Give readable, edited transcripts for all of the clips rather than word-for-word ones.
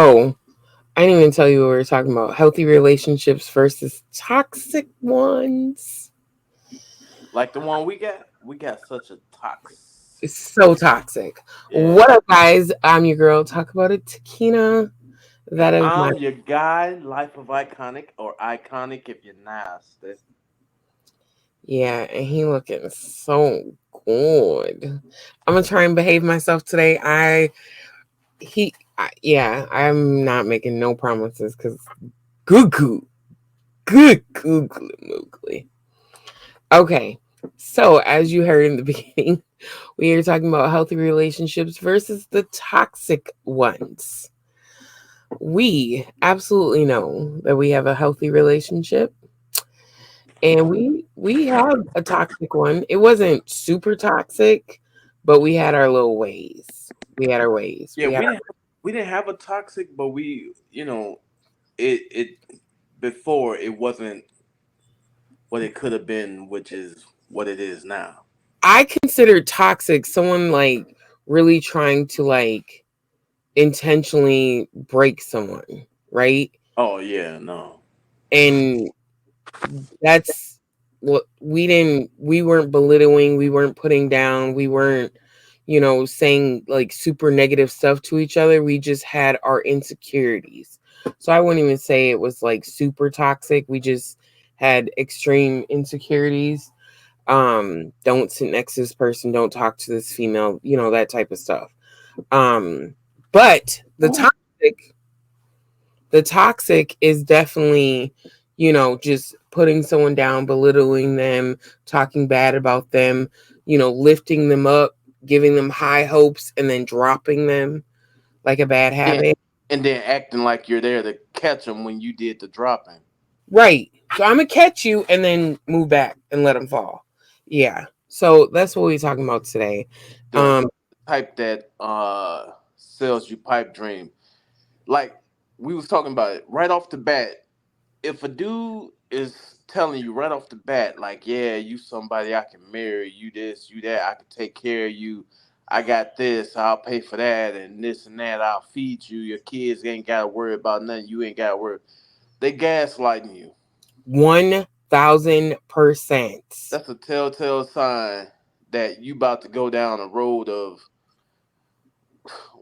Oh, I didn't even tell you what we were talking about. Healthy relationships versus toxic ones. Like the one we got such a It's toxic. so toxic. Yeah. What up, guys? I'm your girl. Talk about it, Takina. And That is my I'm your guy, Life of Iconic, or Iconic if you're nasty. yeah, and he looking so good. I'm gonna try and behave myself today. Yeah, I'm not making no promises because good, good, good, googly moogly. Okay, so as you heard in the beginning, we are talking about healthy relationships versus the toxic ones. We absolutely know that we have a healthy relationship and we have a toxic one. It wasn't super toxic, but we had our little ways. We had our ways. Yeah, we didn't have a toxic, but we it before it wasn't what it could have been, which is what it is now. I consider toxic someone like really trying to like intentionally break someone, right? Oh yeah, no. And that's what we weren't belittling, we weren't putting down, we weren't, saying like super negative stuff to each other. We just had our insecurities. So I wouldn't even say it was like super toxic. We just had extreme insecurities. Don't sit next to this person, don't talk to this female, that type of stuff. But the toxic is definitely, just putting someone down, belittling them, talking bad about them, lifting them up, giving them high hopes, and then dropping them like a bad Yeah, habit. and then acting like you're there to catch them when you did the dropping. Right. So I'm going to catch you and then move back and let them fall. Yeah. So that's what we're talking about today. The Um, type that sells you pipe dream. Like we was talking about it right off the bat. If a dude is telling you right off the bat, like, yeah, you somebody I can marry, you this, you that, I can take care of you, I got this, I'll pay for that, and this and that, I'll feed you, your kids ain't gotta worry about nothing, you ain't gotta worry. They gaslighting you. 1000%. That's a telltale sign that you about to go down a road of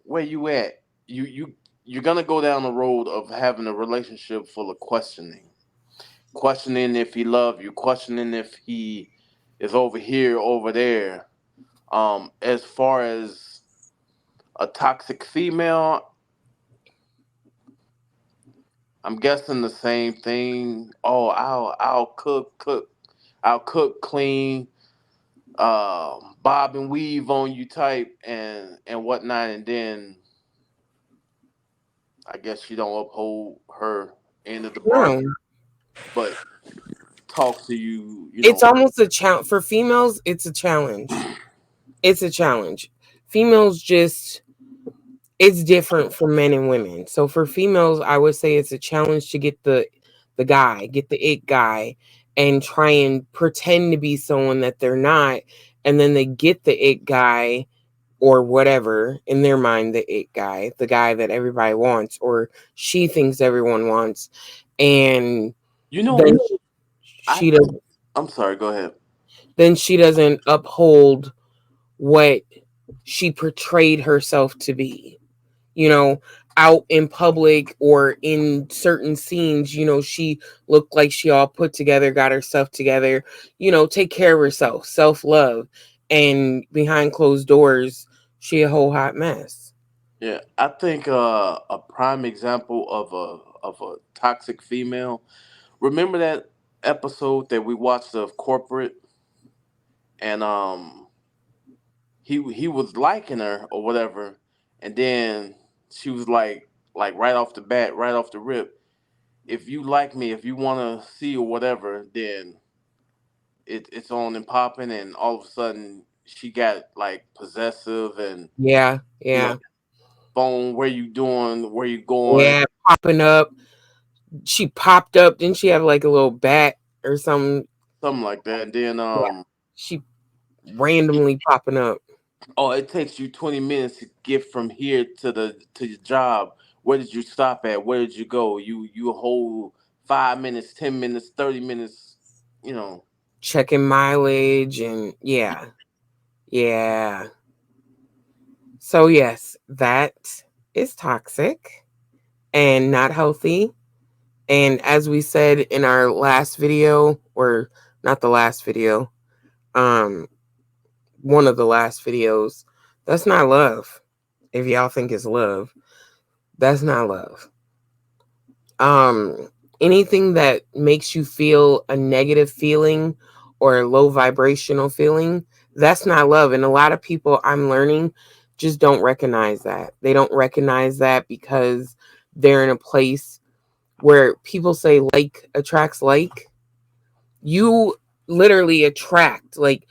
where you at. You're gonna go down the road of having a relationship full of questioning if he love you, questioning if he is over here, over there. As far as a toxic female, I'm guessing the same thing. Oh, I'll I'll cook, clean, bob and weave on you type and whatnot, and then I guess you don't uphold her end of the bargain, No. but talk to you, It's almost a challenge. For females, it's a challenge. It's a challenge. Females just it's different for men and women. So for females, I would say it's a challenge to get the guy, get the it guy, and try and pretend to be someone that they're not, and then they get the it guy or whatever in their mind, the it guy, the guy that everybody wants or she thinks everyone wants, and you know then I she does I'm sorry, go ahead. then she doesn't uphold what she portrayed herself to be. You know, out in public or in certain scenes, she looked like she all put together, got herself together, take care of herself, self love. And behind closed doors, she a whole hot mess. Yeah, I think a prime example of a toxic female. Remember that episode that we watched of Corporate, and he was liking her or whatever, and then she was like right off the bat, right off the rip, if you like me, if you want to see or whatever, then it's on and popping, and all of a sudden she got like possessive and Yeah, you know yeah, phone, where you doing, where you going, yeah. Popping up. She popped up. Didn't she have like a little bat or something? something like that. And then Yeah. She randomly popping up. oh, it takes you 20 minutes to get from here to the to your job. Where did you stop at? Where did you go? You hold 5 minutes, 10 minutes, 30 minutes. You know. Checking mileage and yeah. Yeah. So yes, that is toxic and not healthy. And as we said in our last video, or not the last video, um, one of the last videos, that's not love. If y'all think it's love, that's not love. Anything that makes you feel a negative feeling or a low vibrational feeling, that's not love. And a lot of people, I'm learning, just don't recognize that. They don't recognize that because they're in a place where people say like attracts like. You literally attract, like,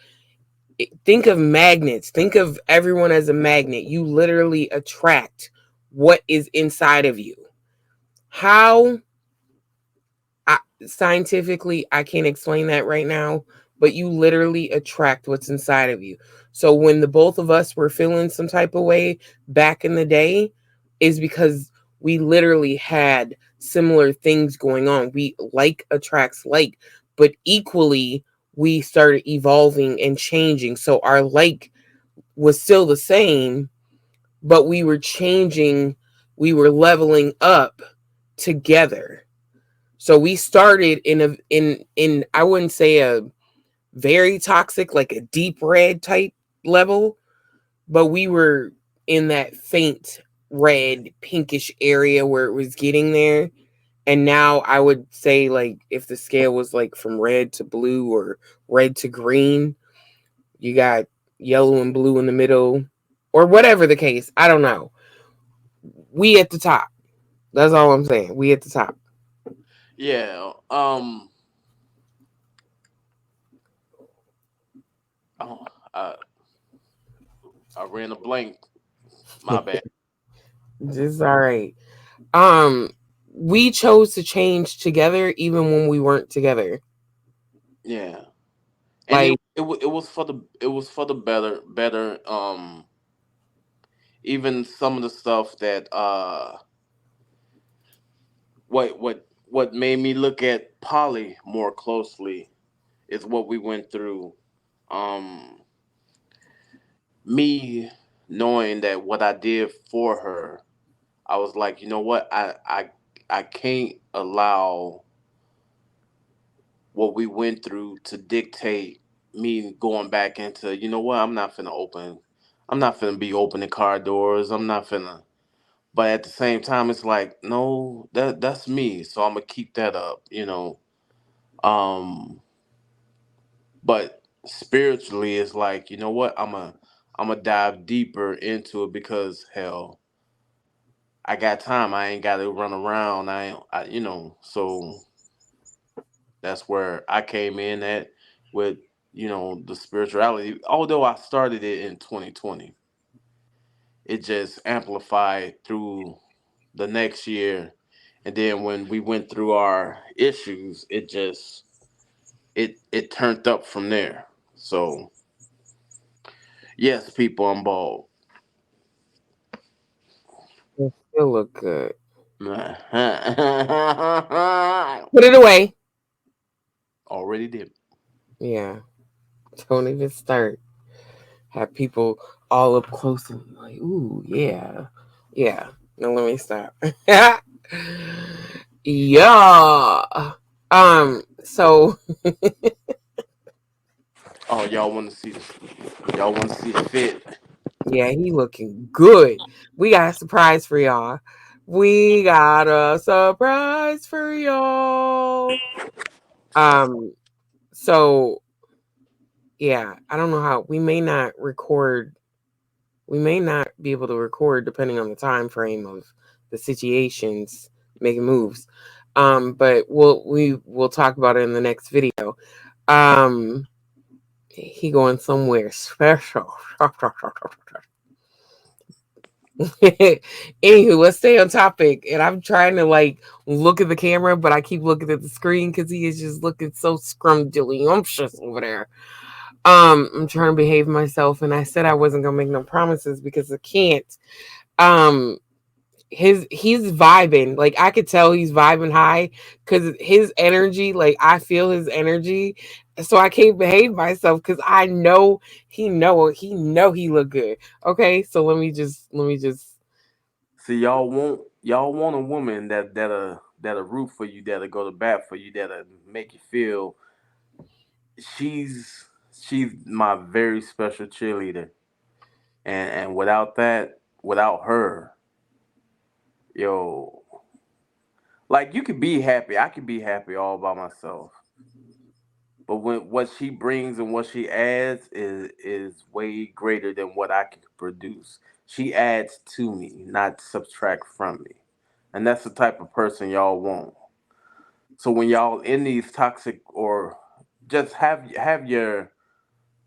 think of magnets, think of everyone as a magnet. You literally attract what is inside of you. How? Scientifically, I can't explain that right now, but you literally attract what's inside of you. So when the both of us were feeling some type of way back in the day, is because we literally had similar things going on. We like attracts like, but equally we started evolving and changing. So our like was still the same, but we were changing, we were leveling up together. So we started in I wouldn't say a very toxic, like a deep red type level, but we were in that faint red pinkish area where it was getting there. And now I would say, like, if the scale was like from red to blue or red to green, you got yellow and blue in the middle, or whatever the case. I don't know. We at the top. That's all I'm saying. We at the top. Yeah. Oh, I ran a blank. My bad. Just all right. Um, we chose to change together even when we weren't together. Yeah. And Like, it was for the better. Even some of the stuff that what made me look at Polly more closely is what we went through. Um, Me knowing that what I did for her, I was like, you know what, I can't allow what we went through to dictate me going back into, you know what, I'm not finna be opening car doors. I'm not finna. But at the same time, it's like, no, that's me. So I'm gonna keep that up, you know. Um, but spiritually, it's like, you know what, I'm gonna dive deeper into it because hell, I got time. I ain't got to run around. You know. So that's where I came in at with, you know, the spirituality. Although I started it in 2020, it just amplified through the next year, and then when we went through our issues, it turned up from there. So yes, people, I'm bald. it still look good. Already Put it away. did. Yeah. Don't even start. Have people all up close and like, ooh, yeah. Yeah. No, let me stop. Yeah. So Oh, y'all want to see the fit? yeah, he looking good. We got a surprise for y'all. We got a surprise for y'all. Um, so yeah, I don't know how we may not be able to record depending on the time frame of the situations making moves. But we'll talk about it in the next video. Um, he going somewhere special. Anywho, let's stay on topic. And I'm trying to like look at the camera, but I keep looking at the screen because he is just looking so scrumdiddlyumptious over there. I'm trying to behave myself, and I said I wasn't gonna make no promises because I can't. Um, he's vibing. Like I could tell he's vibing high because his energy, like I feel his energy. So I can't behave myself because I know he look good. Okay, so let me just See, y'all want a woman that'll root for you, that'll go to bat for you, that'll make you feel she's my very special cheerleader. And without that, without her, yo, like you could be happy. I could be happy all by myself. But when what she brings and what she adds is way greater than what I can produce. She adds to me, not subtract from me. And that's the type of person y'all want. So when y'all in these toxic or just have your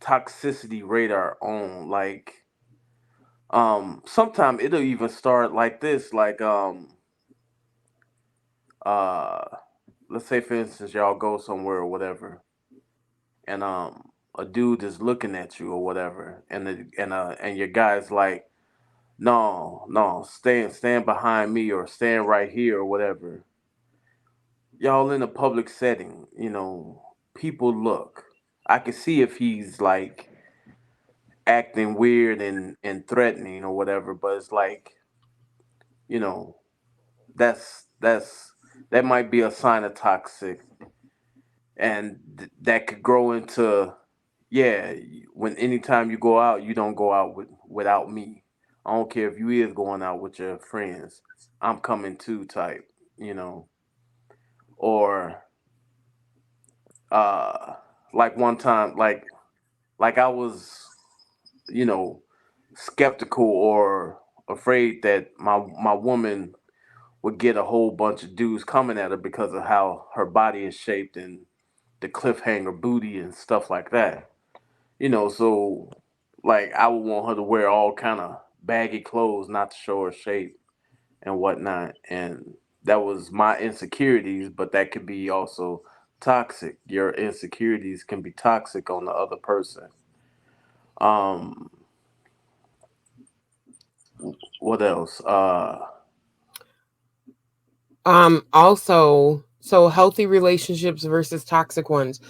toxicity radar on, like sometime it'll even start like this, like uh let's say for instance y'all go somewhere or whatever, and a dude is looking at you or whatever, and your guy's like, no, no, stand behind me or stand right here or whatever. Y'all in a public setting, people look. I can see if he's like acting weird and threatening or whatever, but it's like, you know, that's that might be a sign of toxic, and that could grow into, yeah, when anytime you go out, you don't go out without me. I don't care if you is going out with your friends. I'm coming too type, you know. Or uh like one time, like I was, you know, skeptical or afraid that my woman would get a whole bunch of dudes coming at her because of how her body is shaped and the cliffhanger booty and stuff like that. So like I would want her to wear all kind of baggy clothes not to show her shape and whatnot. And that was my insecurities, but that could be also toxic. Your insecurities can be toxic on the other person. Um, what else? also, so healthy relationships versus toxic ones.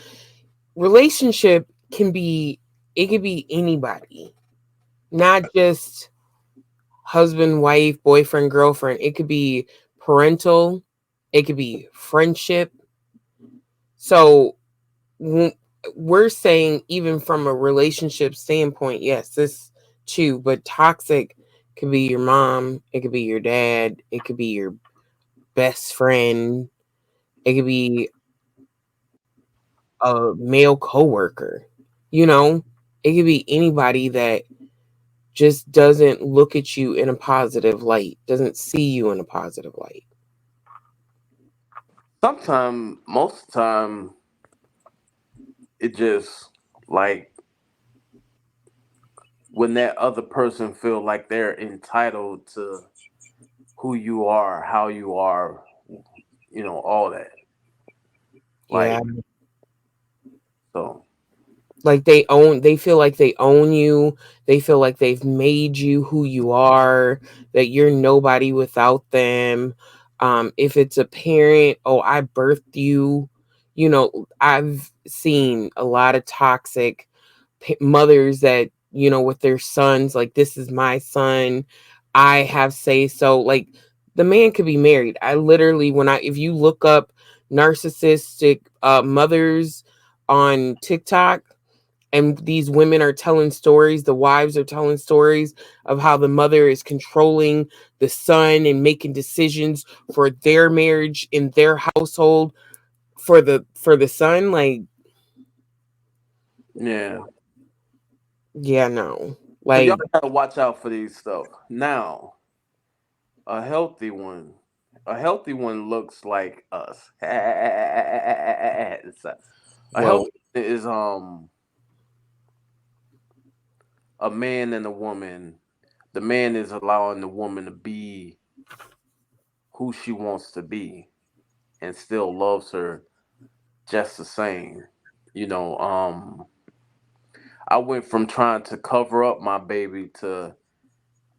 Relationship can be, it could be anybody, not just husband, wife, boyfriend, girlfriend. It could be parental, it could be friendship. So w- we're saying, even from a relationship standpoint, yes, this too, but toxic could be your mom, it could be your dad, it could be your best friend, it could be a male coworker, you know, it could be anybody that just doesn't look at you in a positive light, doesn't see you in a positive light. Sometimes, most of the time, it just like when that other person feel like they're entitled to who you are, how you are, all that. Yeah. Like, so Like they feel like they own you. They feel like they've made you who you are, that you're nobody without them. If it's a parent, oh, I birthed you. I've seen a lot of toxic mothers that, with their sons, like, this is my son. I have say so. Like, the man could be married. I literally, if you look up narcissistic mothers on TikTok, and these women are telling stories, the wives are telling stories of how the mother is controlling the son and making decisions for their marriage in their household, for the son. Like, yeah. yeah, no. So y'all Like, gotta watch out for these stuff. Now, a healthy one, a healthy one looks like us. A whoa. healthy is a man and a woman. The man is allowing the woman to be who she wants to be and still loves her just the same. You know, I went from trying to cover up my baby to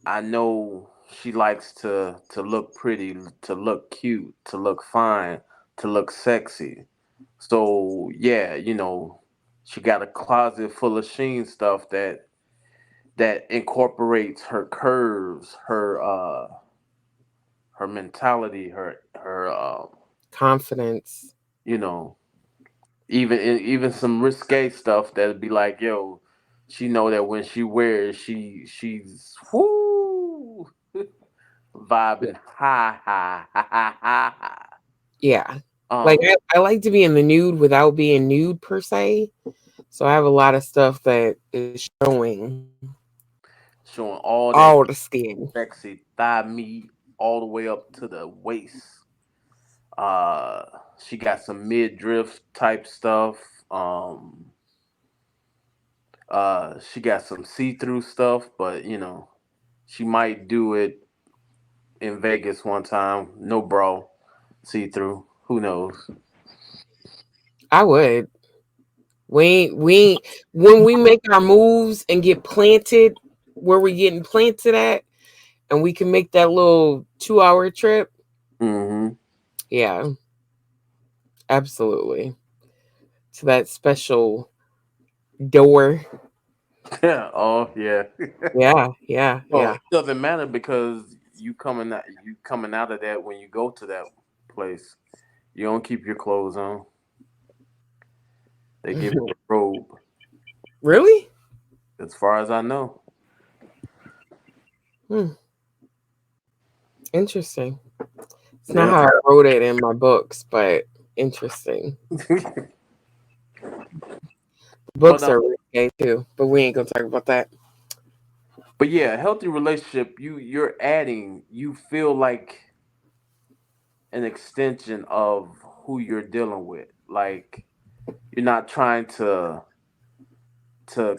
I know she likes to look pretty, to look cute, to look fine, to look sexy. So yeah, she got a closet full of Sheen stuff that incorporates her curves, her mentality, her Confidence. you know, even some risque stuff that'd be like, yo, she know that when she wears, she's whoo Yeah. vibing high, high, high, high, high, high. Yeah. Like Um, I like to be in the nude without being nude per se. So I have a lot of stuff that is showing showing all all the that skin. sexy thigh meat all the way up to the waist. Uh, she got some midriff type stuff. Um, she got some see through stuff, but she might do it in Vegas one time. No bra, see through. Who knows? I would. We when we make our moves and get planted where we're getting planted at, and we can make that little 2 hour trip. Mm-hmm. Yeah, absolutely. To that special door. Yeah. Oh yeah. Yeah, yeah, Well, yeah. it doesn't matter because you coming out of that when you go to that place. You don't keep your clothes on. They give you a robe, Really? as far as I know. Hmm, interesting. It's not Yeah. how I wrote it in my books, but interesting. but Books are risque too, but we ain't gonna talk about that. but yeah, a healthy relationship. You feel like an extension of who you're dealing with. Like you're not trying to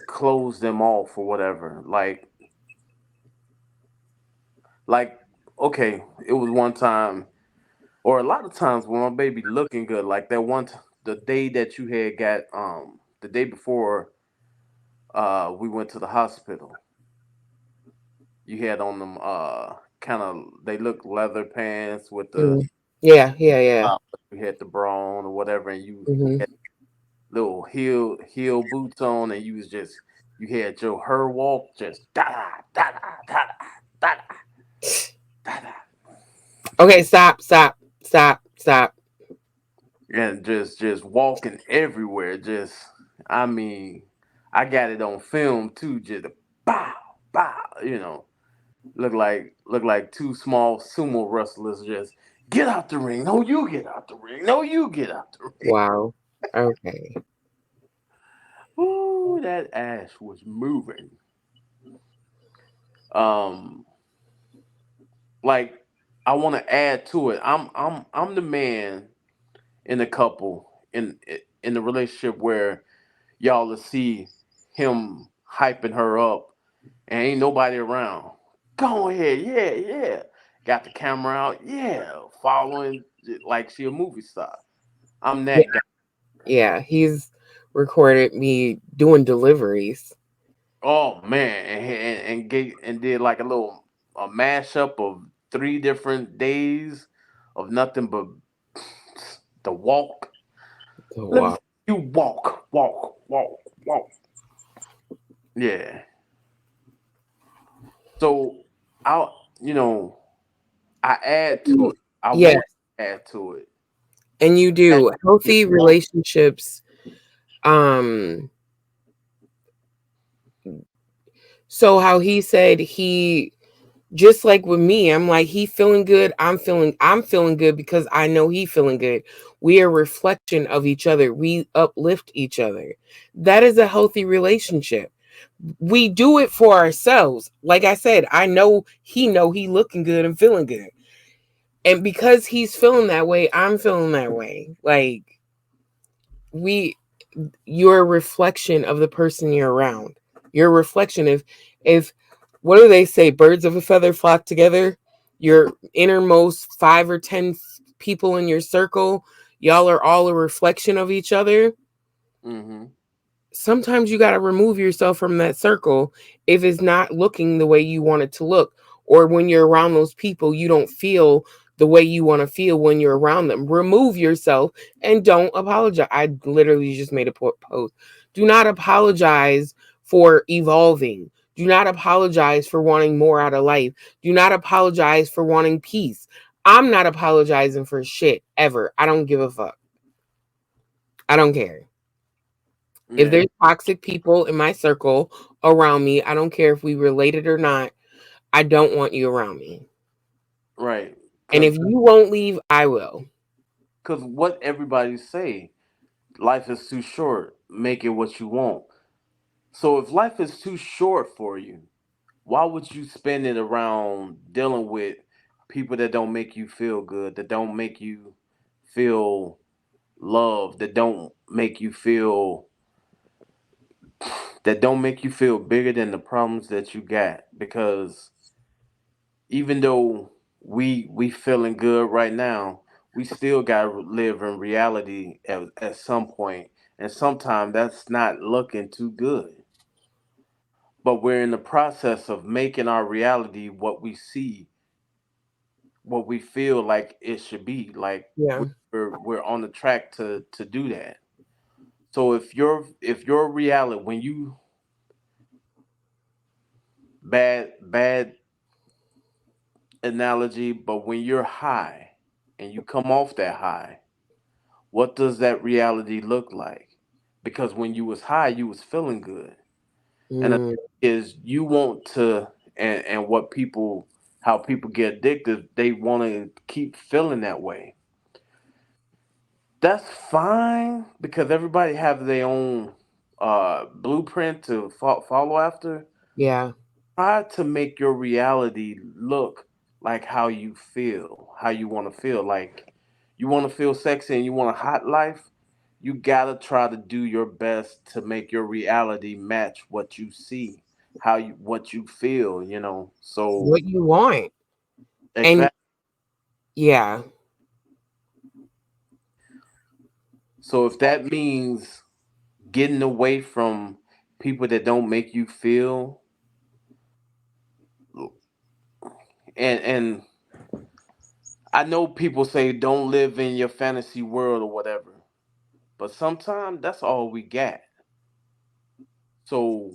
close them off or whatever. Like okay, it was one time or a lot of times when my baby looking good, like that the day that you had got the day before we went to the hospital, you had on them kind of they look leather pants with the Mm. Yeah, yeah, yeah. top, you had the bra on or whatever, and you Hmm. had little heel boots on, and you had your her walk just da da da da da da da, Okay, stop, stop, stop, stop. and just walking everywhere. Just I mean, I got it on film too. Just bow bow, look like two small sumo wrestlers. Just get out the ring. No, you get out the ring. No, you get out the ring. Wow. Okay. Ooh, that ass was moving. Um, like I want to add to it. I'm the man in the couple in the relationship where y'all will see him hyping her up and ain't nobody around. Go ahead, yeah, yeah. Got the camera out, yeah. Following like she a movie star. I'm Yeah, that guy. yeah. He's recorded me doing deliveries. Oh man, and did like a mashup of 3 different days of nothing but the walk. Oh, Let me wow. see you walk, walk, walk, walk. Yeah. So I, you know, I add to Mm. it. I Yes, want to add to it. and you That do you healthy want. relationships. Um, so how he said he just like with me, I'm like he feeling good, I'm feeling good because I know he feeling good. We are a reflection of each other. We uplift each other. That is a healthy relationship. We do it for ourselves. Like I said, I know he looking good and feeling good. And because he's feeling that way, I'm feeling that way. Like we you're a reflection of the person you're around. You're a reflection if what do they say? Birds of a feather flock together. Your innermost 5 or 10 people in your circle, y'all are all a reflection of each other. Hmm. Sometimes you got to remove yourself from that circle if it's not looking the way you want it to look, or when you're around those people, you don't feel the way you want to feel when you're around them. Remove yourself and don't apologize. I literally just made a post. Do not apologize for evolving. Do not apologize for wanting more out of life. Do not apologize for wanting peace. I'm not apologizing for shit ever. I don't give a fuck. I don't care. If Yeah, there's toxic people in my circle around me, I don't care if we related or not. I don't want you around me. right. And Cause, if you won't leave, I will. cause what everybody say, life is too short. Make it what you want. So if life is too short for you, why would you spend it around dealing with people that don't make you feel good, that don't make you feel loved, that don't make you feel bigger than the problems that you got? Because even though we feeling good right now, we still gotta live in reality at some point, and sometimes that's not looking too good. But we're in the process of making our reality what we see, what we feel like it should be. Like Yeah. we're on the track to do that. So if your reality, when you, bad analogy, but when you're high and you come off that high, what does that reality look like? Because when you was high, you was feeling good. And the Mm, thing is, you want to, and what people, how people get addicted, they want to keep feeling that way. That's fine because everybody have their own blueprint to follow after. yeah. Try to make your reality look like how you feel, how you want to feel. Like you want to feel sexy and you want a hot life, you gotta try to do your best to make your reality match what you see, what you feel. So What you want. And exactly. yeah. So if that means getting away from people that don't make you feel, and I know people say don't live in your fantasy world or whatever, but sometimes that's all we got. So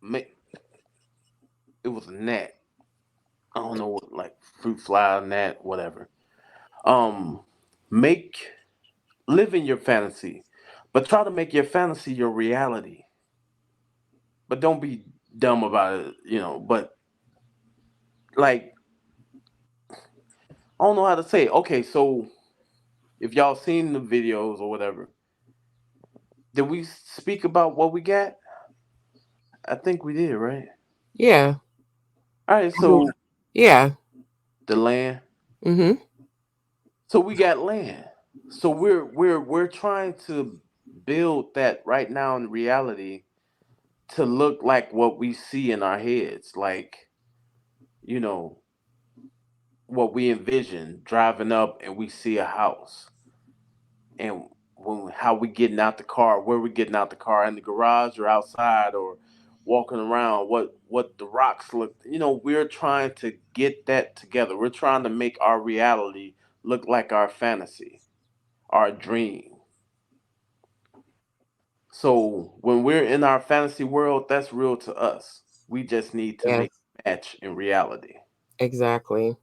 ma- it was a gnat. I don't know what, like fruit fly, gnat, whatever. Um, make live in your fantasy, but try to make your fantasy your reality. But don't be dumb about it. But like I don't know how to say it. Okay, so if y'all seen the videos or whatever, did we speak about what we got? I think we did, right? Yeah. All right, I bel- so Yeah. the land. Mm-hmm. So we got land. So we're trying to build that right now in reality to look like what we see in our heads, like you know what we envision driving up and we see a house, and how we getting out the car, where we getting out the car, in the garage or outside or walking around, what the rocks look. We're trying to get that together. We're trying to make our reality look like our fantasy, our dream. So when we're in our fantasy world, that's real to us. We just need to Yes. make it match in reality. Exactly.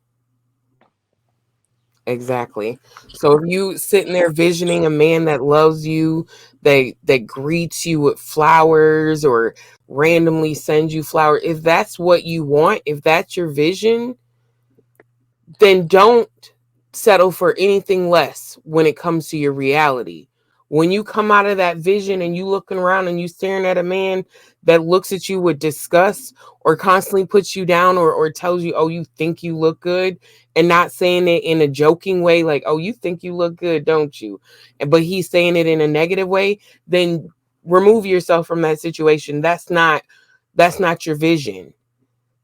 Exactly. So if you sitting there visioning a man that loves you, that greets you with flowers or randomly sends you flowers, if that's what you want, if that's your vision, then don't settle for anything less when it comes to your reality. When you come out of that vision and you looking around and you staring at a man that looks at you with disgust or constantly puts you down or tells you, oh, you think you look good, and not saying it in a joking way, like, oh, you think you look good, don't you? But he's saying it in a negative way, then remove yourself from that situation. That's not your vision.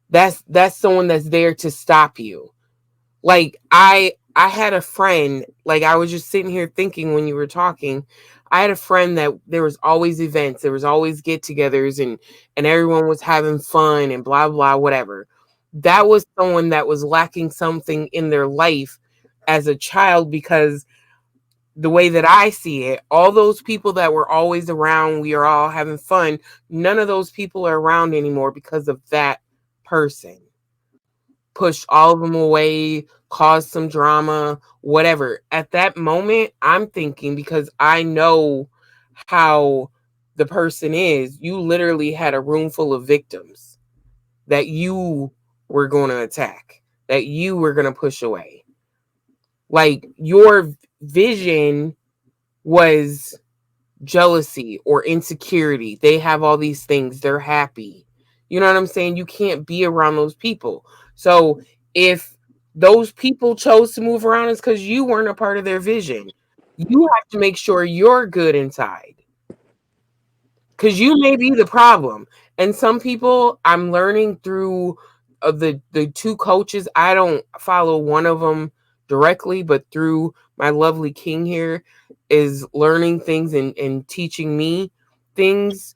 That's someone that's there to stop you. Like I had a friend, like I was just sitting here thinking when you were talking, I had a friend that there was always events, there was always get-togethers, and everyone was having fun and blah blah whatever. That was someone that was lacking something in their life as a child, because the way that I see it, all those people that were always around, we are all having fun, none of those people are around anymore because of that person. Pushed all of them away, caused some drama, whatever. At that moment, I'm thinking, because I know how the person is, you literally had a room full of victims that you were going to attack, that you were going to push away. Like, your vision was jealousy or insecurity. They have all these things, they're happy. You know what I'm saying? You can't be around those people. So if those people chose to move around, it's because you weren't a part of their vision. You have to make sure you're good inside, because you may be the problem. And some people, I'm learning through the two coaches. I don't follow one of them directly, but through my lovely king here is learning things and teaching me things.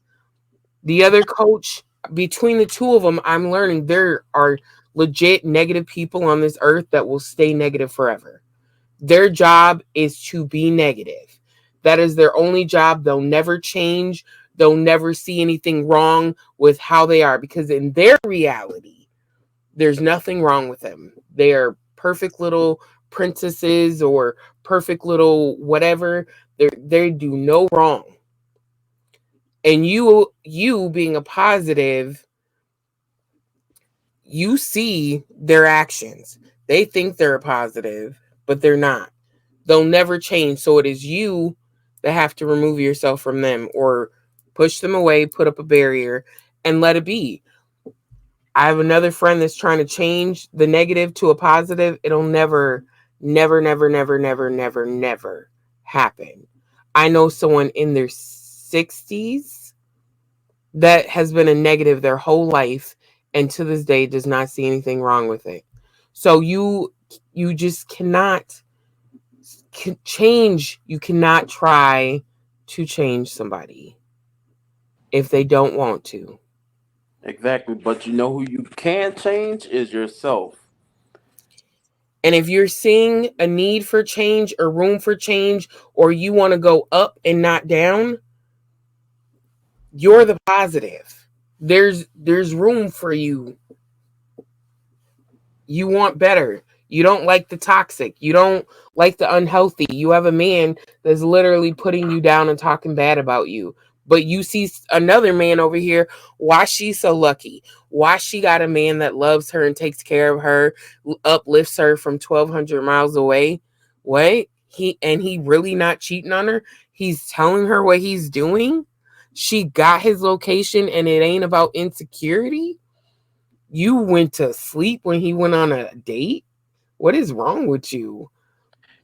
The other coach, between the two of them, I'm learning there are legit negative people on this earth that will stay negative forever. Their job is to be negative. That is their only job. They'll never change. They'll never see anything wrong with how they are, because in their reality, there's nothing wrong with them. They are perfect little princesses or perfect little whatever. They do no wrong. And you being a positive, you see their actions. They think they're a positive, but they're not. They'll never change. So it is you that have to remove yourself from them, or push them away, put up a barrier, and let it be. I have another friend that's trying to change the negative to a positive. It'll never, never, never, never, never, never, never happen. I know someone in their 60s that has been a negative their whole life, and to this day does not see anything wrong with it. So you just cannot change. You cannot try to change somebody if they don't want to. Exactly. But you know who you can change is yourself. And if you're seeing a need for change or room for change, or you want to go up and not down, you're the positive. There's room for you. You want better. You don't like the toxic. You don't like the unhealthy. You have a man that's literally putting you down and talking bad about you. But you see another man over here. Why she's so lucky? Why she got a man that loves her and takes care of her, uplifts her from 1,200 miles away? What? He really not cheating on her? He's telling her what he's doing? She got his location, and it ain't about insecurity? You went to sleep when he went on a date? What is wrong with you?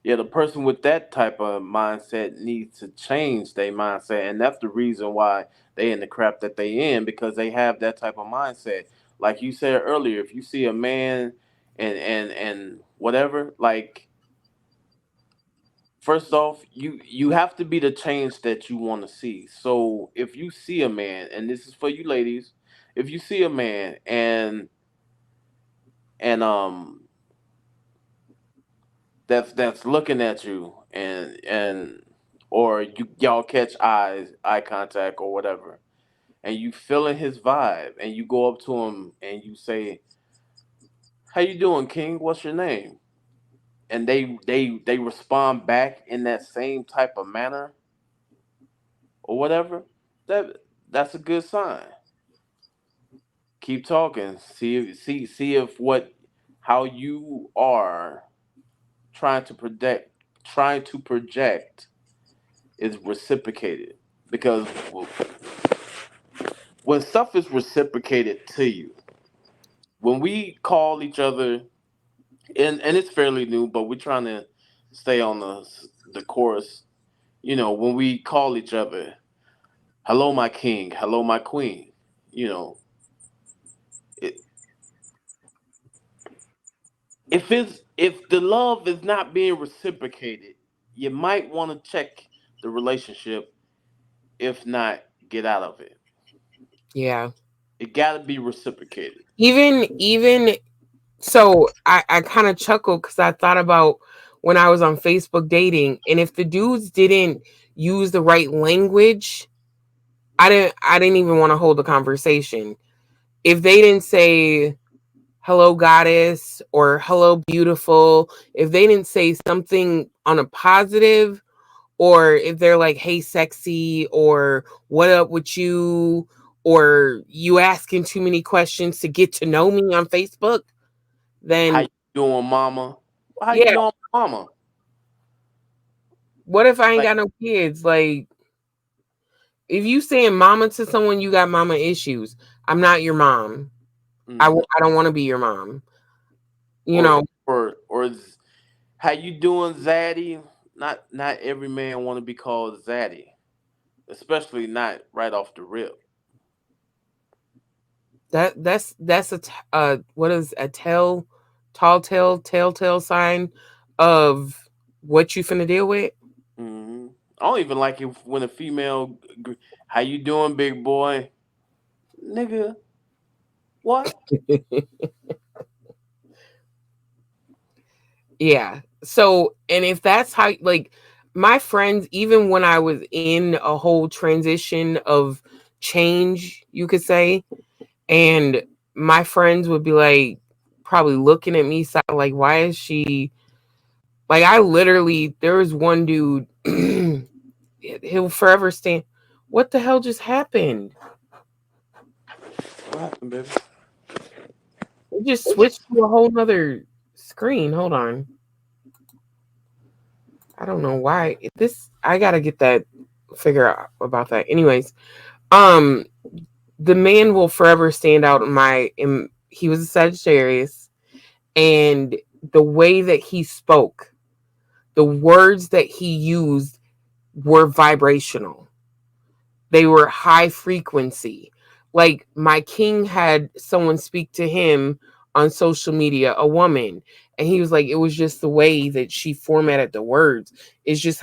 Yeah, the person with that type of mindset needs to change their mindset, and that's the reason why they in the crap that they in, because they have that type of mindset. Like you said earlier, if you see a man and whatever, like first off, you have to be the change that you want to see. So if you see a man, and this is for you ladies, if you see a man and that's looking at you and or y'all catch eye contact or whatever, and you feeling his vibe, and you go up to him and you say, "How you doing, King? What's your name?" And they respond back in that same type of manner or whatever, that that's a good sign. Keep talking. See if what how you are trying to project trying to project is reciprocated. Because when stuff is reciprocated to you, when we call each other, and it's fairly new, but we're trying to stay on the course. When we call each other, "Hello, my king," "Hello, my queen," you know, it, if the love is not being reciprocated, you might want to check the relationship. If not, get out of it. Yeah. It got to be reciprocated. even so I kind of chuckled because I thought about when I was on Facebook dating, and if the dudes didn't use the right language, I didn't even want to hold the conversation. If they didn't say hello goddess or hello beautiful, if they didn't say something on a positive, or if they're like hey sexy or what up with you, or you asking too many questions to get to know me on Facebook, How then you doing, mama? How you yeah, know I'm mama? what if I ain't Like, got no kids? Like, if you saying mama to someone, you got mama issues. I'm not your mom. mhm. I don't want to be your mom. You or know, how you doing, Zaddy? Not every man want to be called Zaddy, especially not right off the rip. that's what is a telltale sign of what you finna deal with. Hmm. I don't even like it when a female, how you doing, big boy, nigga? What? Yeah. So, and if that's how, like, my friends, even when I was in a whole transition of change, you could say, and my friends would be like, probably looking at me, like, why is she, like, I literally, there was one dude, he'll forever stand. What the hell just happened? What happened, baby? It just switched to a whole nother screen. Hold on. I don't know why. This, I gotta get that, figure out about that. Anyways, um, the man will forever stand out he was a Sagittarius, and the way that he spoke, the words that he used were vibrational. They were high frequency. Like my king had someone speak to him on social media, a woman, and he was like, it was just the way that she formatted the words. It's just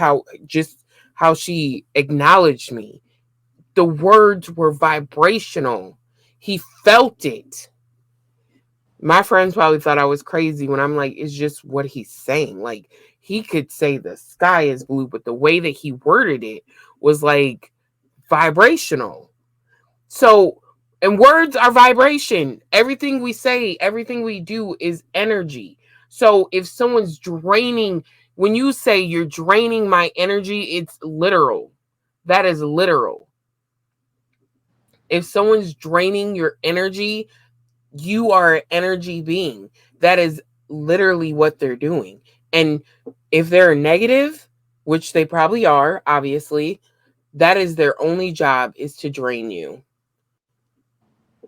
how she acknowledged me. The words were vibrational. He felt it. My friends probably thought I was crazy when I'm like, it's just what he's saying. Like he could say the sky is blue, but the way that he worded it was like vibrational. So, and words are vibration. Everything we say, everything we do is energy. So, if someone's draining, when you say you're draining my energy, it's literal. That is literal. If someone's draining your energy, you are an energy being. That is literally what they're doing. And if they're negative, which they probably are, obviously, that is their only job is to drain you.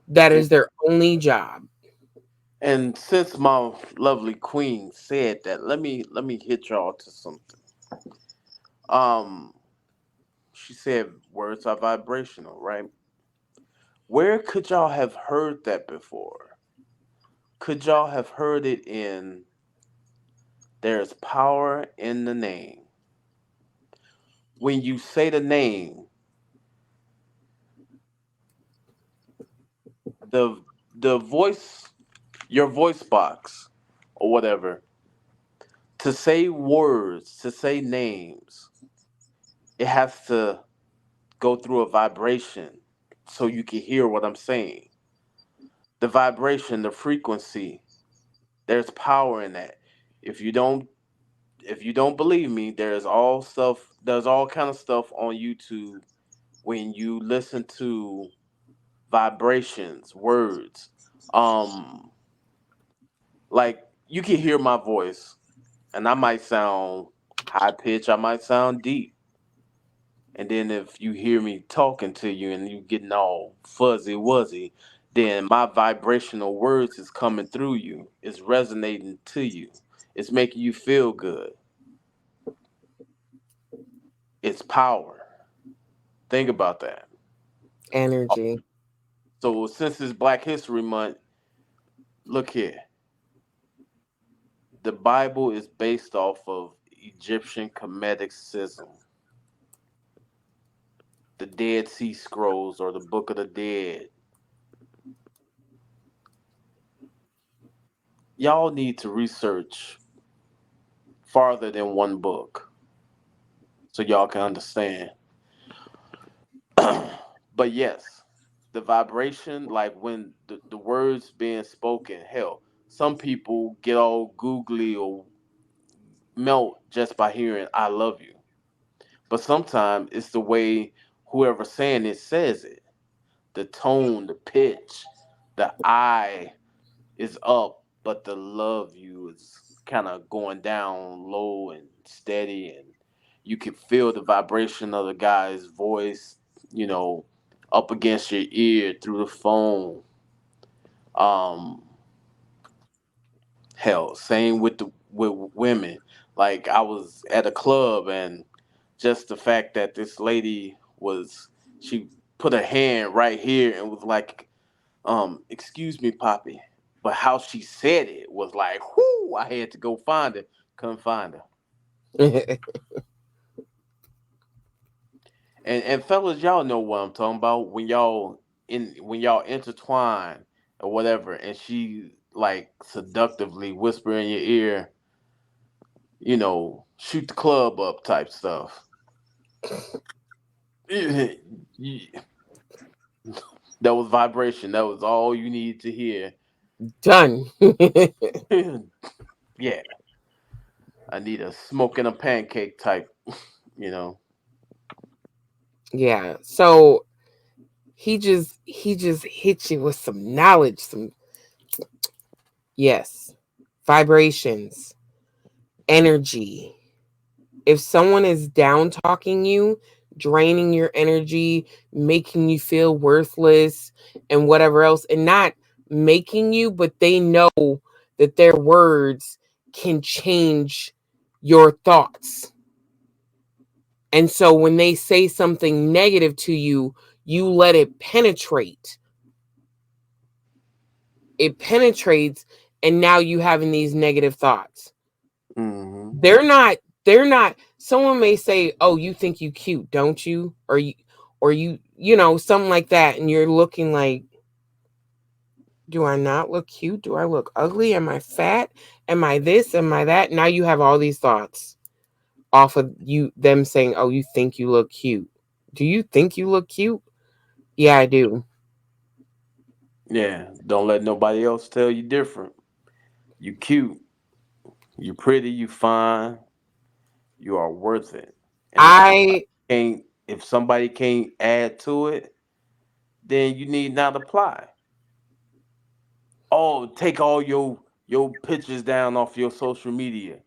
That And, is their only job. and since my lovely queen said that, let me hit y'all to something. Um, she said words are vibrational, right? Where could y'all have heard that before? Could y'all have heard it in There's Power in the Name? When you say the name, the the voice, your voice box or whatever, to say words, to say names, it has to go through a vibration so you can hear what I'm saying. The vibration, the frequency, there's power in that. If you don't if you don't believe me, there's all kind of stuff on YouTube when you listen to vibrations, words. Um like you can hear my voice and I might sound high pitch, I might sound deep. And then if you hear me talking to you and you getting all fuzzy wuzzy, then my vibrational words is coming through you. It's resonating to you. It's making you feel good. It's power. Think about that. Energy. So since it's Black History Month, look here. The Bible is based off of Egyptian Kemetic Schism, the Dead Sea Scrolls or the Book of the Dead. y'all need to research farther than one book so y'all can understand. But yes, the vibration, like when the words being spoken, hell, some people get all googly or melt just by hearing "I love you." But sometimes it's the way whoever saying it says it, the tone, the pitch, the I is up, but the love you is kind of going down low and steady, and you can feel the vibration of the guy's voice, you know, up against your ear through the phone. Um, Hell, same with the with women. Like I was at a club, and just the fact that this lady was, she put her hand right here and was like, excuse me, Poppy. But how she said it was like, whoo, I had to go find her. Couldn't find her. And fellas, y'all know what I'm talking about when y'all intertwine or whatever, and she like seductively whisper in your ear, shoot the club up type stuff. That was vibration. That was all you needed to hear. Done. Yeah, I need a smoking a pancake type, you know. Yeah. So he just hits you with some knowledge, some, yes, vibrations, energy. If someone is down talking you, draining your energy, making you feel worthless and whatever else, and not making you, but they know that their words can change your thoughts. And so when they say something negative to you, you let it penetrate. It penetrates, and now you having these negative thoughts. Hmm. They're not someone may say, "Oh, you think you cute, don't you?" Or you something like that, and you're looking like, "Do I not look cute? Do I look ugly? Am I fat? Am I this? Am I that?" Now you have all these thoughts off of you them saying, "Oh, you think you look cute." Do you think you look cute? Yeah, I do. Yeah, don't let nobody else tell you different. You cute, you pretty, you fine, you are worth it. And I if somebody can't add to it, then you need not apply. Oh, take all your pictures down off your social media.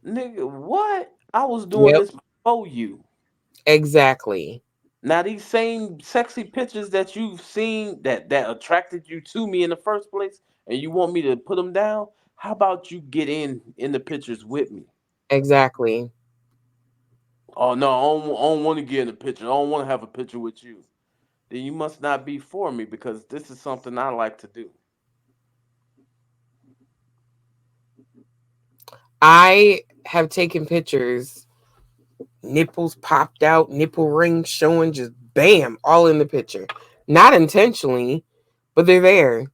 Nigga, what? I was doing Yep, this before you. exactly. Now these same sexy pictures that you've seen that attracted you to me in the first place, and you want me to put them down? How about you get in the pictures with me? Exactly. Oh no, I don't want to get in the picture. I don't want to have a picture with you. Then you must not be for me because this is something I like to do. I have taken pictures, nipples popped out, nipple ring showing, just bam, all in the picture. Not intentionally, but they're there.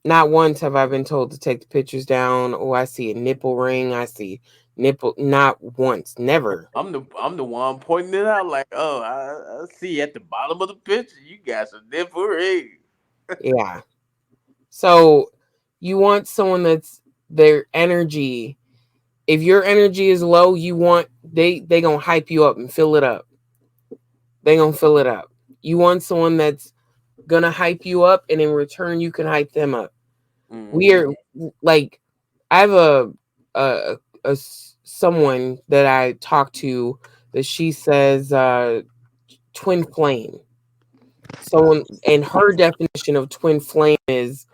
Not once have I been told to take the pictures down. Oh, I see a nipple ring. I see nipple. Not once. Never. I'm the one pointing it out like, oh, I see at the bottom of the picture you got some nipple ring. Yeah. So you want someone that's their energy. If your energy is low, you want they gonna hype you up and fill it up. They gonna fill it up. You want someone that's gonna hype you up, and in return, you can hype them up. We Hmm. are like, I have someone that I talk to that she says twin flame. Someone, and her definition of twin flame is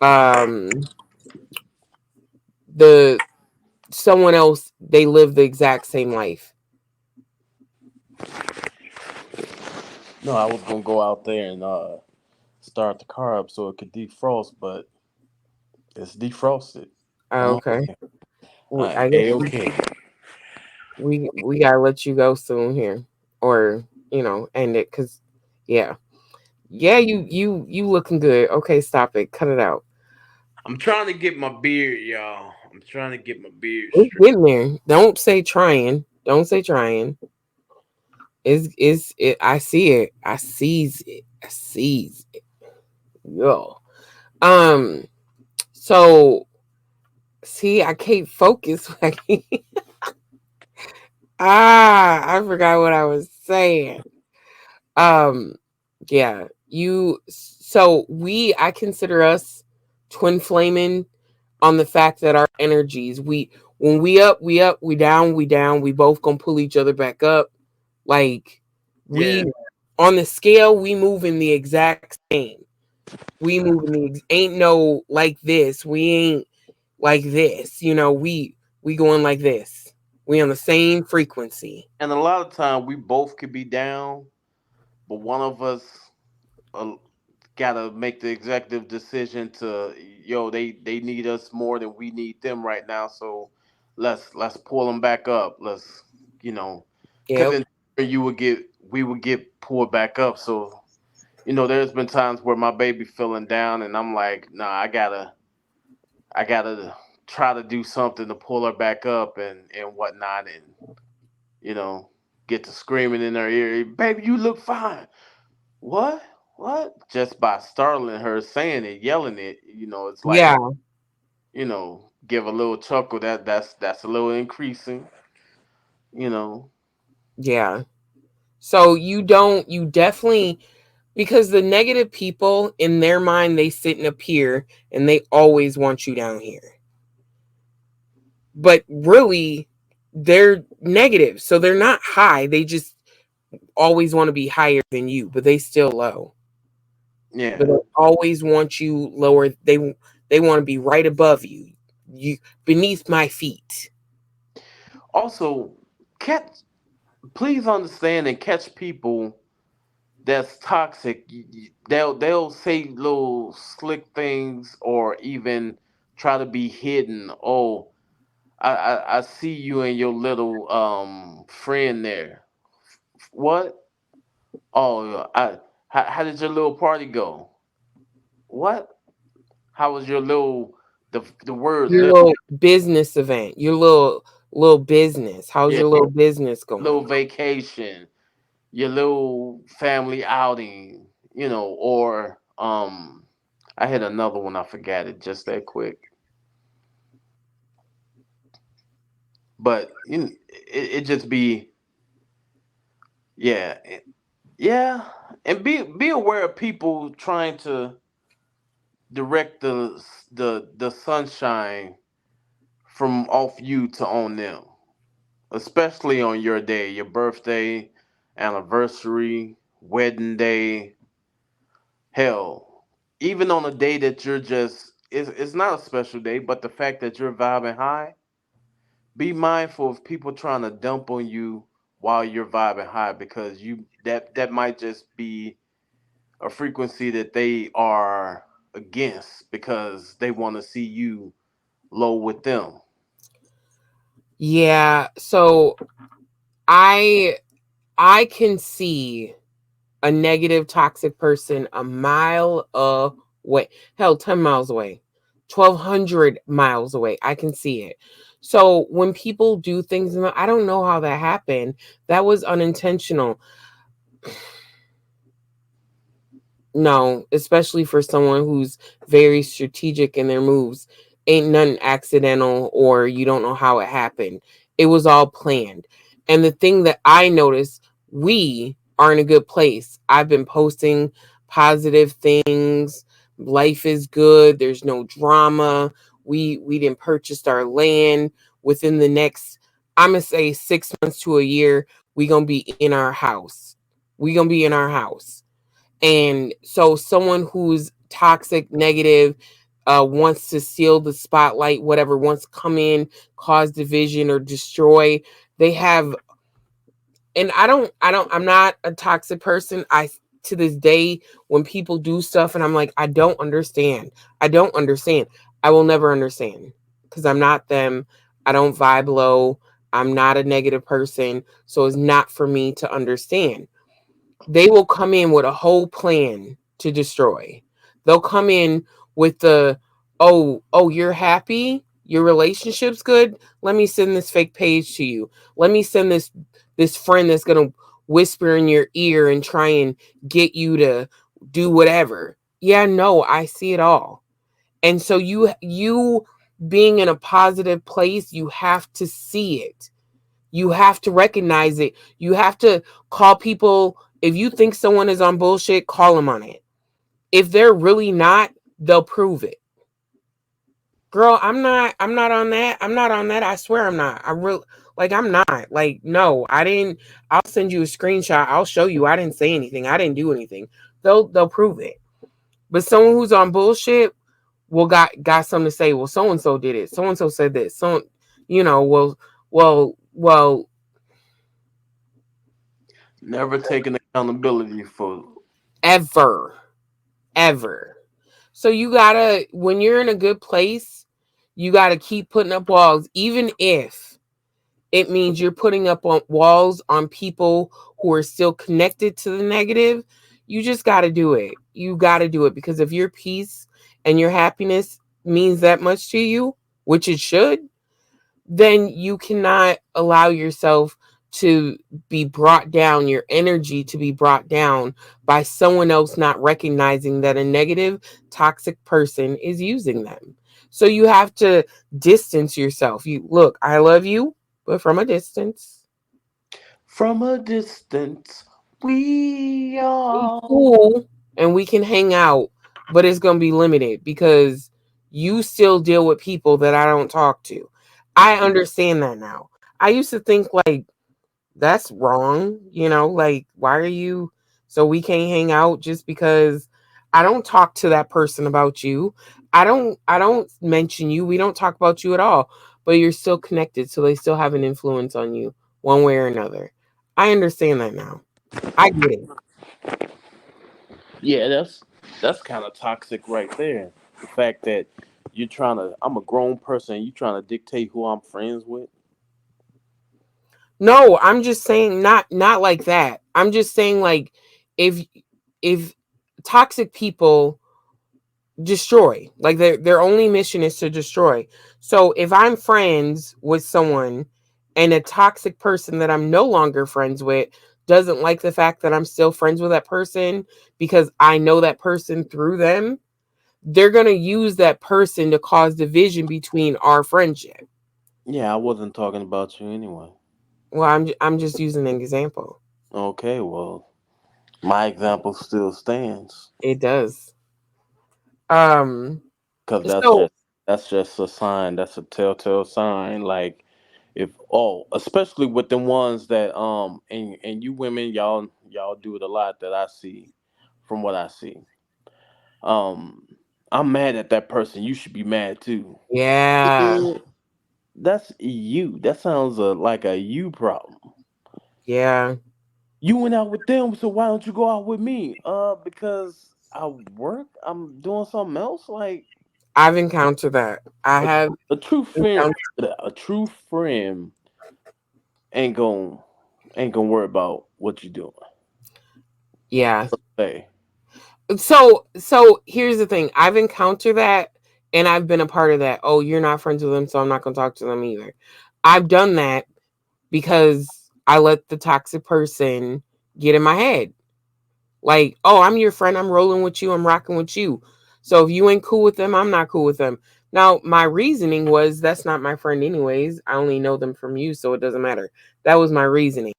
um the someone else, they live the exact same life. No, I was gonna go out there and start the car up so it could defrost, but it's defrosted. I'm Okay. okay. I guess A-okay. we gotta let you go soon here, or end it, because yeah, yeah, you looking good. Okay, stop it, cut it out. I'm trying to get my beard, y'all. I'm trying to get my beard It's straight. getting there. Don't say trying. Don't say trying. It's it. I see it. I sees it. I sees it. Yo. Um. So see, I can't focus. I forgot what I was saying. Um. Yeah. You. So I consider us twin flaming on the fact that our energies. When we up, we down, we down. We both gonna pull each other back up. Like Yeah. we on the scale, we move in the exact same. We move in the ain't no like this. We ain't like this. We going like this. We on the same frequency. And a lot of time we both could be down, but one of us uh, gotta make the executive decision to they need us more than we need them right now. So let's pull them back up. Let's because Yep. then we would get pulled back up. So there's been times where my baby feeling down, and I'm like, nah, I gotta try to do something to pull her back up and whatnot, and you know get to screaming in her ear, baby, you look fine. What? What? Just by startling her, saying it, yelling it, it's like, Yeah. give a little chuckle. That's a little increasing, you know. Yeah. So you definitely, because the negative people in their mind, they sit in a pier and they always want you down here. But really, they're negative. So they're not high. They just always want to be higher than you, but they still low. But Yeah. they always want you lower. They want to be right above you. You beneath my feet. Also, catch. Please understand and catch people that's toxic. They'll say little slick things or even try to be hidden. Oh, I see you and your little friend there. What? Oh, how did your little party go? What? How was your little the word Your little little business event. Your little business. How's yeah, your little business little going? vacation, your little family outing, or I had another one, I forgot it just that quick. But it just be yeah, yeah, and be aware of people trying to direct the sunshine from off you to on them, especially on your day, your birthday, anniversary, wedding day, hell, even on a day that you're just it's not a special day, but the fact that you're vibing high, be mindful of people trying to dump on you while you're vibing high because that might just be a frequency that they are against because they want to see you low with them. Yeah. So I I can see a negative toxic person a mile away. Hell, 10 miles away. 1,200 miles away. I can see it. So when people do things, I don't know how that happened. That was unintentional. No, especially for someone who's very strategic in their moves. Ain't nothing accidental or you don't know how it happened. It was all planned. And the thing that I noticed, we are in a good place. I've been posting positive things. Life is good. There's no drama. We didn't purchase our land within the next, I'm gonna say 6 months to a year, we gonna be in our house. We gonna be in our house. And so someone who's toxic, negative, wants to steal the spotlight, whatever, wants to come in, cause division or destroy, they have, and I'm not a toxic person. To this day, when people do stuff and I'm like, I don't understand. I don't understand. I will never understand because I'm not them. I don't vibe low. I'm not a negative person. So it's not for me to understand. They will come in with a whole plan to destroy. They'll come in with the Oh, you're happy? Your relationship's good? Let me send this fake page to you. Let me send this friend that's going to whisper in your ear and try and get you to do whatever. Yeah, no, I see it all. And so you being in a positive place, you have to see it. You have to recognize it. You have to call people. If you think someone is on bullshit, call them on it. If they're really not, they'll prove it. Girl, I'm not on that. I'm not on that. I swear I'm not. I real like I'm not. Like no, I didn't. I'll send you a screenshot. I'll show you I didn't say anything. I didn't do anything. They'll prove it. But someone who's on bullshit will got something to say. Well, so and so did it. So and so said this. So well, Never taking accountability for. ever, ever. So you gotta, when you're in a good place, you gotta keep putting up walls, even if it means you're putting up on walls on people who are still connected to the negative. You just gotta do it. You gotta do it because if your peace and your happiness means that much to you, which it should, then you cannot allow yourself to be brought down, your energy to be brought down by someone else not recognizing that a negative, toxic person is using them. So you have to distance yourself. You look, I love you, but from a distance. From a distance, we Be are. cool and we can hang out, but it's going to be limited because you still deal with people that I don't talk to. I understand that now. I used to think like that's wrong, like why are you so we can't hang out just because I don't talk to that person about you. I don't mention you. We don't talk about you at all, but you're still connected, so they still have an influence on you one way or another. I understand that now. I get it. Yeah, that's kind of toxic right there. The fact that you're trying to, I'm a grown person, you trying to dictate who I'm friends with. No, I'm just saying not like that. I'm just saying like if if toxic people destroy, like their only mission is to destroy. So if I'm friends with someone and a toxic person that I'm no longer friends with doesn't like the fact that I'm still friends with that person because I know that person through them, they're going to use that person to cause division between our friendship. Yeah, I wasn't talking about you anyway. Well, I'm just using an example. Okay, well, my example still stands It does. Um because so that's just a sign. That's a telltale sign. Like if especially with the ones that and you women, y'all do it a lot that I see from what I see. Um, I'm mad at that person. You should be mad too. yeah. Mm, that's you. That sounds like a you problem. Yeah. You went out with them, so why don't you go out with me? Because I work. I'm doing something else. Like I've encountered that. I a, have a true friend. encountered. A true friend ain't gon' ain't gonna worry about what you doing. Yeah. Hey, So here's the thing. I've encountered that and I've been a part of that. Oh, you're not friends with them, so I'm not going to talk to them either. I've done that because I let the toxic person get in my head. Like, oh, I'm your friend. I'm rolling with you. I'm rocking with you. So if you ain't cool with them, I'm not cool with them. Now, my reasoning was that's not my friend, anyways. I only know them from you, so it doesn't matter. That was my reasoning.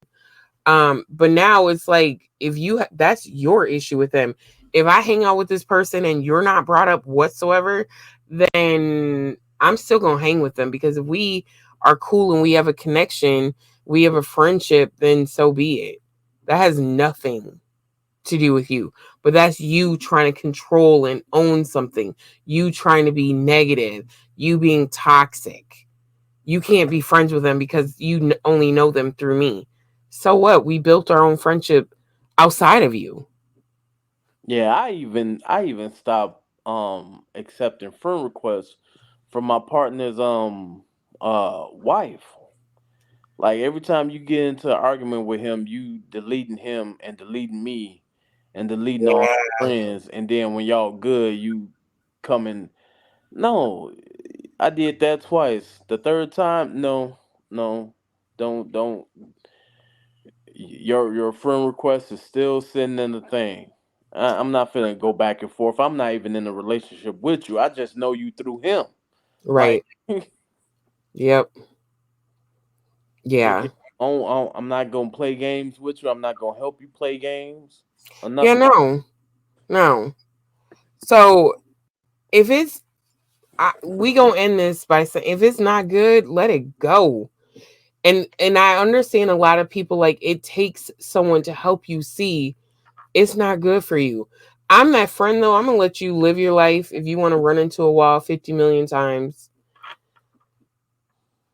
But now it's like if that's your issue with them. If I hang out with this person and you're not brought up whatsoever, then I'm still gonna hang with them because if we are cool and we have a connection, we have a friendship, then so be it. That has nothing to do with you. But that's you trying to control and own something. You trying to be negative, you being toxic. You can't be friends with them because you only know them through me. So what? We built our own friendship outside of you. yeah, I even stopped accepting friend requests from my partner's wife. Like every time you get into an argument with him, you deleting him and deleting me and deleting all Yeah. our friends, and then when y'all good, you coming. No, I did that twice. The third time, no, no, don't. Your friend request is still sitting in the thing. I'm not finna go back and forth. I'm not even in a relationship with you. I just know you through him. Right. Like, Yep. okay, Yeah. I'm not gonna play games with you. I'm not gonna help you play games or Yeah, nothing. no. No. So if it's we gonna end this by saying if it's not good, let it go. And I understand a lot of people like it takes someone to help you see it's not good for you. I'm that friend though. I'm gonna let you live your life. If you want to run into a wall 50 million times,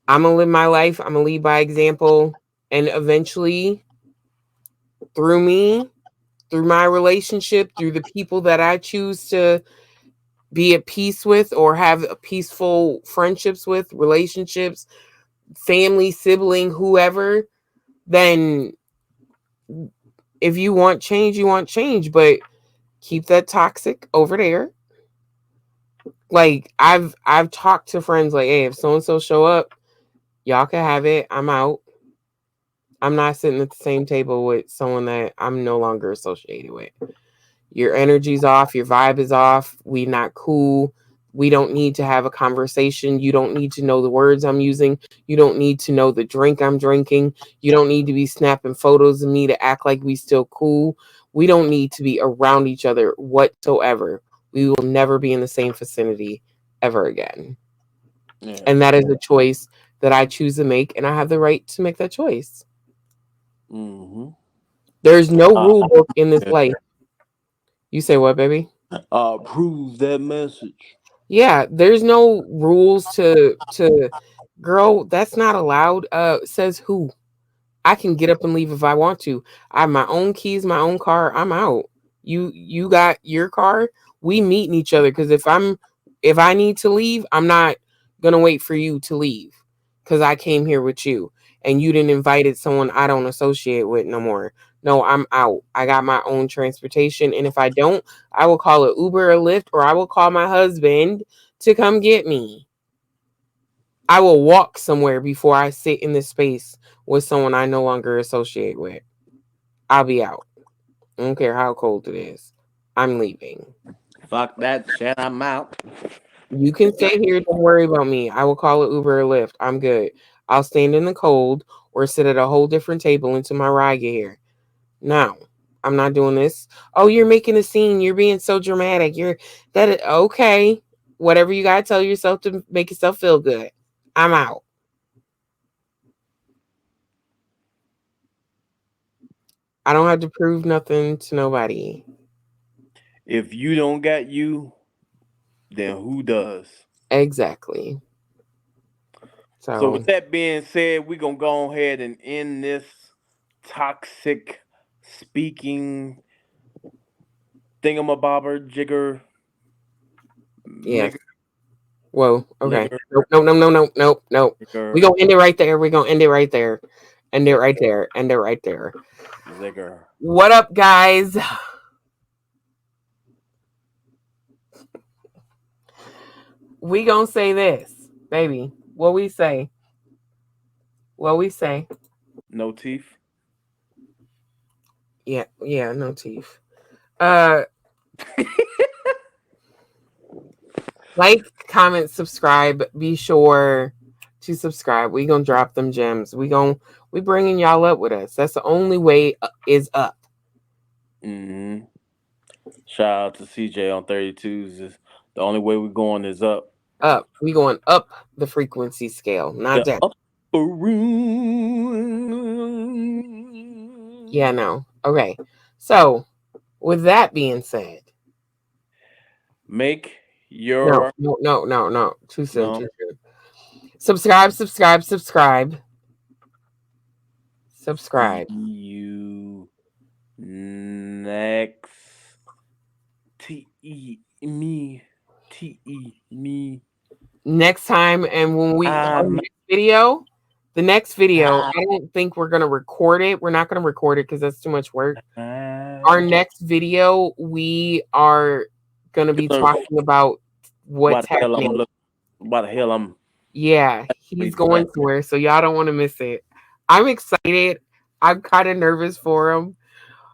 I'm gonna live my life. I'm gonna lead by example. And eventually, through me, through my relationship, through the people that I choose to be at peace with or have a peaceful friendships with, relationships, family, sibling, whoever, then if you want change, you want change, but keep that toxic over there. Like I've talked to friends like, hey, if so and so show up, y'all can have it. I'm out. I'm not sitting at the same table with someone that I'm no longer associated with. Your energy's off, your vibe is off, we not cool. We don't need to have a conversation. You don't need to know the words I'm using. You don't need to know the drink I'm drinking. You don't need to be snapping photos of me to act like we still cool. We don't need to be around each other whatsoever. We will never be in the same vicinity ever again. Yeah. And that is a choice that I choose to make, and I have the right to make that choice. Mm-hmm. There's no Uh, rule book in this life. You say what, baby? Approve that message. Yeah, there's no rules to girl, that's not allowed. Says who? I can get up and leave if I want to. I have my own keys, my own car. I'm out. You got your car. We meeting each other because if I need to leave, I'm not gonna wait for you to leave because I came here with you and you didn't invited someone I don't associate with no more. No, I'm out. I got my own transportation, and if I don't, I will call an Uber or Lyft, or I will call my husband to come get me. I will walk somewhere before I sit in this space with someone I no longer associate with. I'll be out. I don't care how cold it is. I'm leaving. Fuck that shit. I'm out. You can stay here. Don't worry about me. I will call an Uber or Lyft. I'm good. I'll stand in the cold or sit at a whole different table until my ride get here. No, I'm not doing this. Oh, you're making a scene. You're being so dramatic. Okay. Whatever you gotta tell yourself to make yourself feel good. I'm out. I don't have to prove nothing to nobody. If you don't got you, then who does? Exactly. So with So that being said, we're gonna go ahead and end this toxic speaking thingamabobber jigger yes. nigger Whoa. Okay. nigger Nope. No. No. No. No. No. No. We nigger gonna end it right there. We gonna end it right there. End it right there. End it right there. zigger. What up, guys? We gonna say this, baby. What we say? What we say? No teeth. Yeah. Yeah. No teeth. Uh, like, comment, subscribe. Be sure to subscribe. We gonna drop them gems. We bringing y'all up with us. That's the only way is up. Mm-hmm. Shout out to CJ on 32s. The only way we're going is up. Up. We going up the frequency scale, not The down. upper room. Yeah, no. Okay. So, with that being said, Make no, your no, no, no, no. Too soon, no. too soon. Subscribe, subscribe, subscribe. See Subscribe. you next. Me. Me. Next time, and when we I'm the next video, out. I don't think we're gonna record it. We're not gonna record it because that's too much work. Our next video, we are gonna be Gonna talking about what's happening. Why the hell I'm Yeah, he's going somewhere, so y'all don't want to miss it. I'm excited. I'm kind of nervous for him.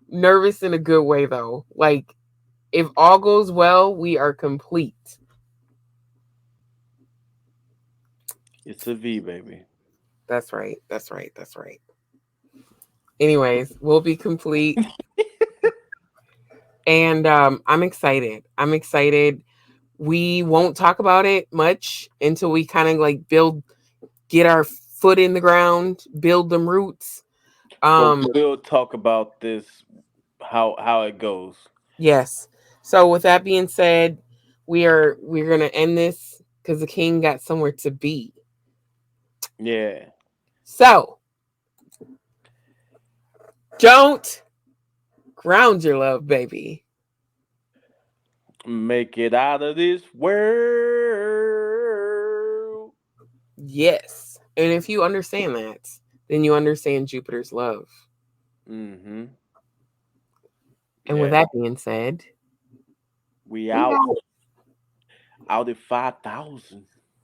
Nervous in a good way, though. Like, if all goes well, we are complete. It's a V, baby. That's right. That's right. That's right. Anyways, we'll be complete. And I'm excited. I'm excited. We won't talk about it much until we kind of like get our foot in the ground, build them roots. But we'll talk about this, how it goes. Yes. So with that being said, we're gonna end this because the king got somewhere to be. Yeah. So don't ground your love, baby. Make it out of this world. Yes. And if you understand that, then you understand Jupiter's love. Mm-hmm. And with that being said, we out. Out at 5,000.